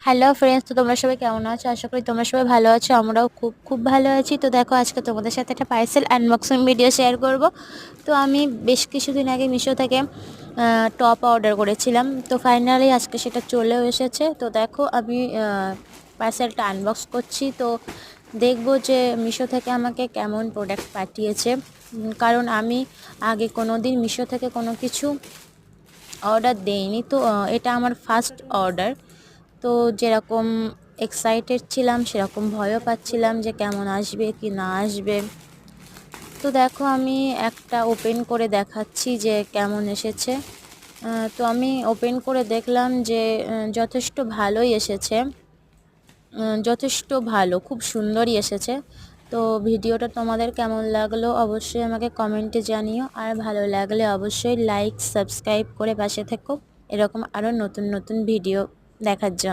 Hello friends, তো তোমরা সবাই কেমন আছো? আশা করি তোমরা সবাই ভালো আছো। আমরাও খুব খুব ভালো আছি। তো দেখো, আজকে তোমাদের সাথে একটা পার্সেল আনবক্সিং ভিডিও শেয়ার করব। তো আমি বেশ কিছুদিন আগে মিশো থেকে টপ অর্ডার করেছিলাম। তো ফাইনালি আজকে সেটা চলেও এসেছে। তো দেখো, আমি পার্সেলটা আনবক্স করছি। তো দেখব যে মিশো থেকে আমাকে কেমন প্রোডাক্ট পাঠিয়েছে। কারণ আমি আগে কোনো দিন মিশো থেকে কোনো কিছু অর্ডার দেইনি। তো এটা আমার ফার্স্ট অর্ডার। তো যেরকম এক্সাইটেড ছিলাম সেরকম ভয়ও পাচ্ছিলাম যে কেমন আসবে কি না আসবে। তো দেখো, আমি একটা ওপেন করে দেখাচ্ছি যে কেমন এসেছে। তো আমি ওপেন করে দেখলাম যে যথেষ্ট ভালোই এসেছে। যথেষ্ট ভালো, খুব সুন্দরই এসেছে। তো ভিডিওটা তোমাদের কেমন লাগলো অবশ্যই আমাকে কমেন্টে জানিও। আর ভালো লাগলে অবশ্যই লাইক সাবস্ক্রাইব করে পাশে থেকো এরকম আরও নতুন নতুন ভিডিও দেখার জন্য।